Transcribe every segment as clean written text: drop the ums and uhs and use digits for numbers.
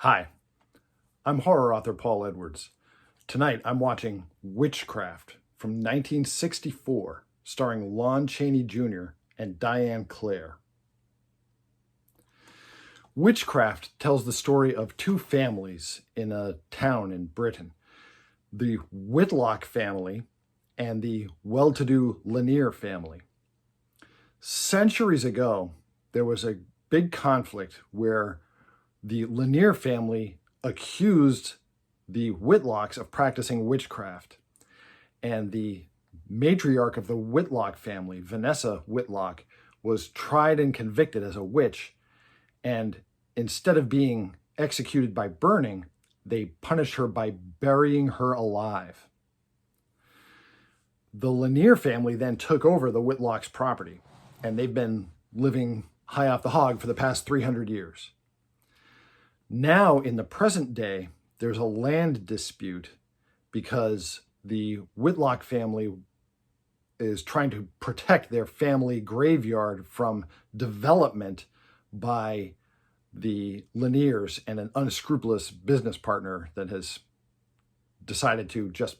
Hi, I'm horror author Paul Edwards. Tonight I'm watching Witchcraft from 1964, starring Lon Chaney Jr. and Diane Clare. Witchcraft tells the story of two families in a town in Britain, the Whitlock family and the well-to-do Lanier family. Centuries ago, there was a big conflict where the Lanier family accused the Whitlocks of practicing witchcraft. And the matriarch of the Whitlock family, Vanessa Whitlock, was tried and convicted as a witch. And instead of being executed by burning, they punished her by burying her alive. The Lanier family then took over the Whitlocks' property, and they've been living high off the hog for the past 300 years. Now, in the present day, there's a land dispute because the Whitlock family is trying to protect their family graveyard from development by the Laniers and an unscrupulous business partner that has decided to just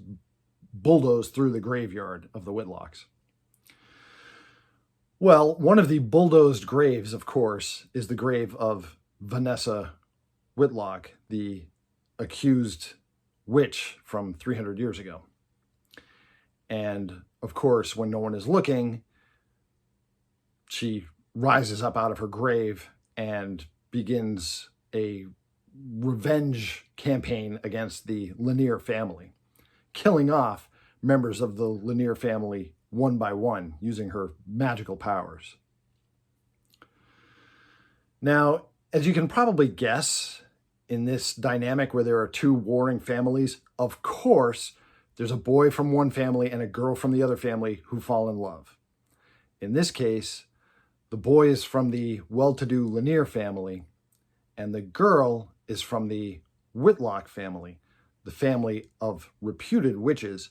bulldoze through the graveyard of the Whitlocks. Well, one of the bulldozed graves, of course, is the grave of Vanessa Whitlock, the accused witch from 300 years ago. And of course, when no one is looking, she rises up out of her grave and begins a revenge campaign against the Lanier family, killing off members of the Lanier family one by one using her magical powers. Now, as you can probably guess, in this dynamic where there are two warring families, of course, there's a boy from one family and a girl from the other family who fall in love. In this case, the boy is from the well-to-do Lanier family, and the girl is from the Whitlock family, the family of reputed witches,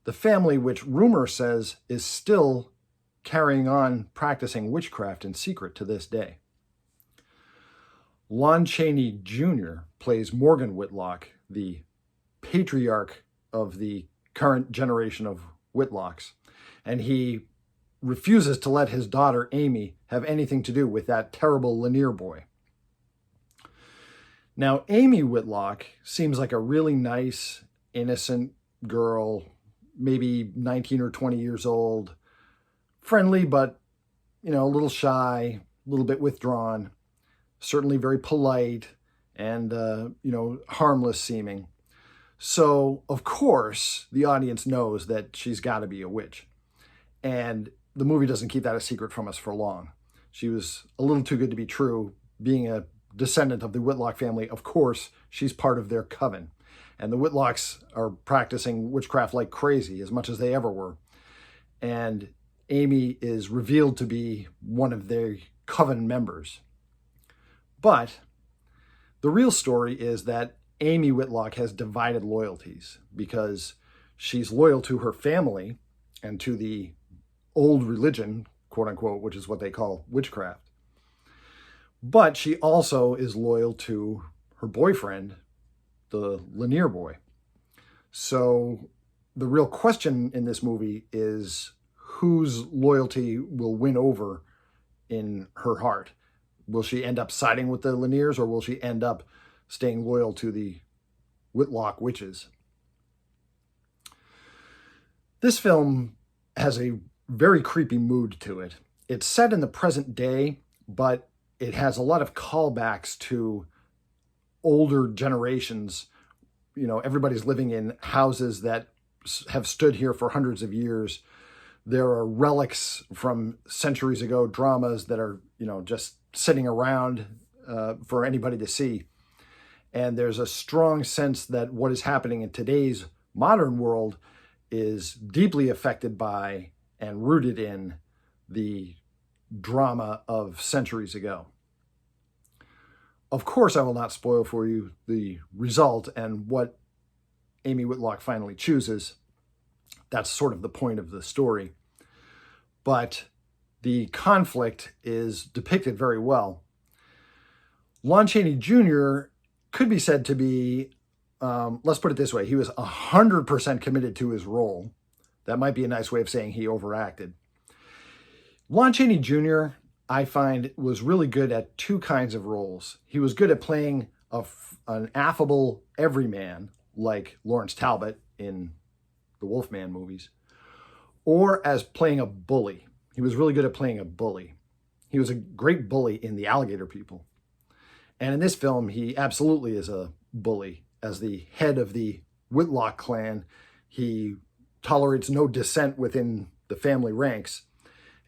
the family which rumor says is still carrying on practicing witchcraft in secret to this day. Lon Chaney Jr. plays Morgan Whitlock, the patriarch of the current generation of Whitlocks, and he refuses to let his daughter Amy have anything to do with that terrible Lanier boy. Now, Amy Whitlock seems like a really nice, innocent girl, maybe 19 or 20 years old, friendly, but, a little shy, a little bit withdrawn, certainly very polite and, harmless seeming. So, of course, the audience knows that she's got to be a witch. And the movie doesn't keep that a secret from us for long. She was a little too good to be true. Being a descendant of the Whitlock family, of course, she's part of their coven. And the Whitlocks are practicing witchcraft like crazy, as much as they ever were. And Amy is revealed to be one of their coven members. But the real story is that Amy Whitlock has divided loyalties because she's loyal to her family and to the old religion, quote unquote, which is what they call witchcraft. But she also is loyal to her boyfriend, the Lanier boy. So the real question in this movie is whose loyalty will win over in her heart. Will she end up siding with the Laniers, or will she end up staying loyal to the Whitlock witches? This film has a very creepy mood to it. It's set in the present day, but it has a lot of callbacks to older generations. Everybody's living in houses that have stood here for hundreds of years. There are relics from centuries ago, dramas that are, just sitting around for anybody to see. And there's a strong sense that what is happening in today's modern world is deeply affected by and rooted in the drama of centuries ago. Of course, I will not spoil for you the result and what Amy Whitlock finally chooses. That's sort of the point of the story. But the conflict is depicted very well. Lon Chaney Jr. could be said to be, let's put it this way, he was 100% committed to his role. That might be a nice way of saying he overacted. Lon Chaney Jr., I find, was really good at two kinds of roles. He was good at playing an affable everyman, like Lawrence Talbot in the Wolfman movies, or as playing a bully. He was really good at playing a bully. He was a great bully in The Alligator People. And in this film, he absolutely is a bully. As the head of the Whitlock clan, he tolerates no dissent within the family ranks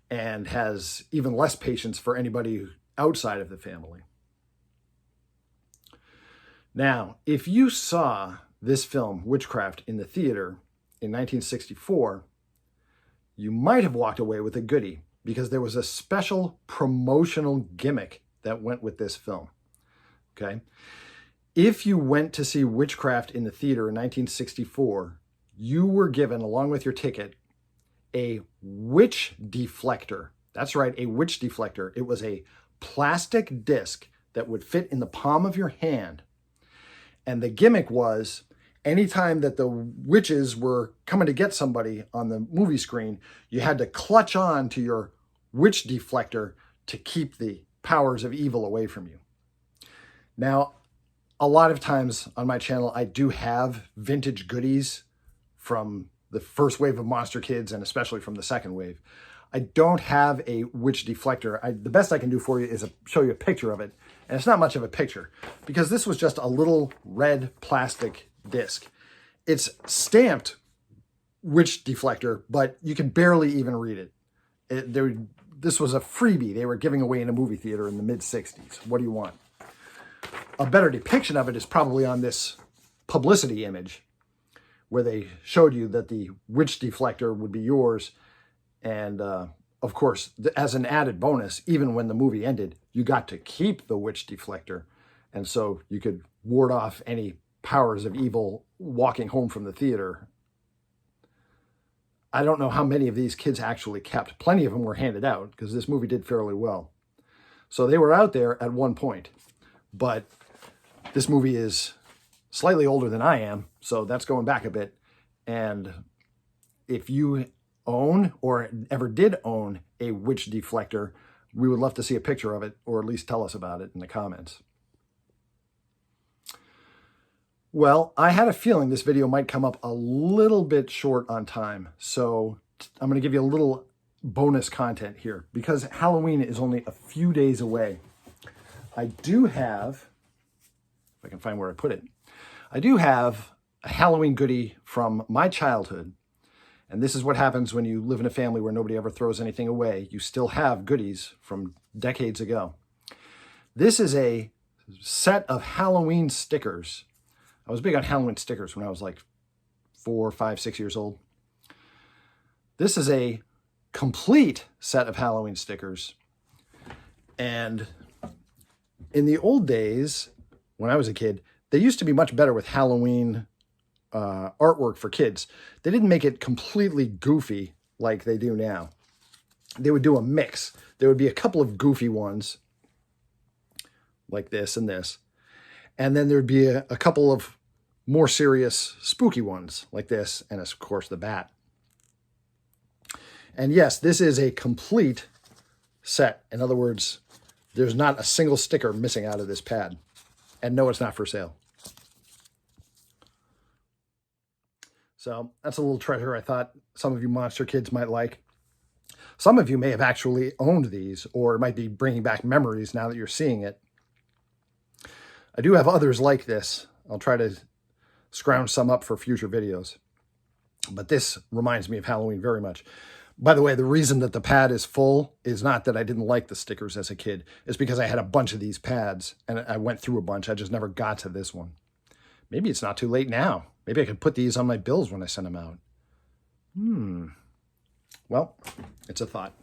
and has even less patience for anybody outside of the family. Now, if you saw this film, Witchcraft, in the theater in 1964, you might have walked away with a goodie, because there was a special promotional gimmick that went with this film, okay? If you went to see Witchcraft in the theater in 1964, you were given, along with your ticket, a witch deflector. That's right, a witch deflector. It was a plastic disc that would fit in the palm of your hand. And the gimmick was, anytime that the witches were coming to get somebody on the movie screen, you had to clutch on to your witch deflector to keep the powers of evil away from you. Now, a lot of times on my channel, I do have vintage goodies from the first wave of Monster Kids, and especially from the second wave. I don't have a witch deflector. The best I can do for you is show you a picture of it. And it's not much of a picture, because this was just a little red plastic disc. It's stamped witch deflector, but you can barely even read it. This was a freebie they were giving away in a movie theater in the mid-60s. What do you want? A better depiction of it is probably on this publicity image, where they showed you that the witch deflector would be yours. And of course, as an added bonus, even when the movie ended, you got to keep the witch deflector. And so you could ward off any powers of evil walking home from the theater. I don't know how many of these kids actually kept. Plenty of them were handed out, because this movie did fairly well. So they were out there at one point. But this movie is slightly older than I am, so that's going back a bit. And if you own or ever did own a witch deflector, we would love to see a picture of it, or at least tell us about it in the comments. Well, I had a feeling this video might come up a little bit short on time, so I'm going to give you a little bonus content here, because Halloween is only a few days away. I do have, if I can find where I put it, I do have a Halloween goodie from my childhood. And this is what happens when you live in a family where nobody ever throws anything away. You still have goodies from decades ago. This is a set of Halloween stickers. I was big on Halloween stickers when I was like 4, 5, 6 years old. This is a complete set of Halloween stickers. And in the old days, when I was a kid, they used to be much better with Halloween artwork for kids. They didn't make it completely goofy like they do now. They would do a mix. There would be a couple of goofy ones, like this and this. And then there would be a couple of more serious, spooky ones, like this, and of course the bat. And yes, this is a complete set. In other words, there's not a single sticker missing out of this pad. And no, it's not for sale. So that's a little treasure I thought some of you monster kids might like. Some of you may have actually owned these, or it might be bringing back memories now that you're seeing it. I do have others like this. I'll try to scrounge some up for future videos. But this reminds me of Halloween very much. By the way, the reason that the pad is full is not that I didn't like the stickers as a kid. It's because I had a bunch of these pads, and I went through a bunch. I just never got to this one. Maybe it's not too late now. Maybe I could put these on my bills when I send them out. Well, it's a thought.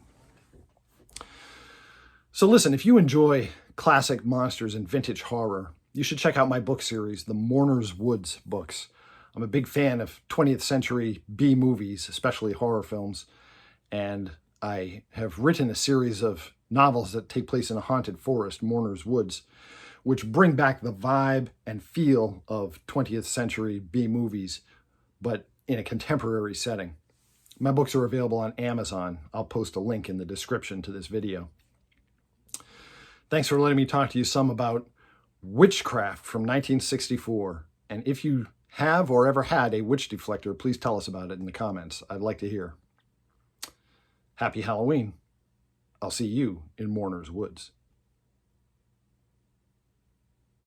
So listen, if you enjoy classic monsters and vintage horror, you should check out my book series, the Mourner's Woods books. I'm a big fan of 20th century B movies, especially horror films. And I have written a series of novels that take place in a haunted forest, Mourner's Woods, which bring back the vibe and feel of 20th century B movies, but in a contemporary setting. My books are available on Amazon. I'll post a link in the description to this video. Thanks for letting me talk to you some about Witchcraft from 1964. And if you have or ever had a witch deflector, please tell us about it in the comments. I'd like to hear. Happy Halloween. I'll see you in Mourner's Woods.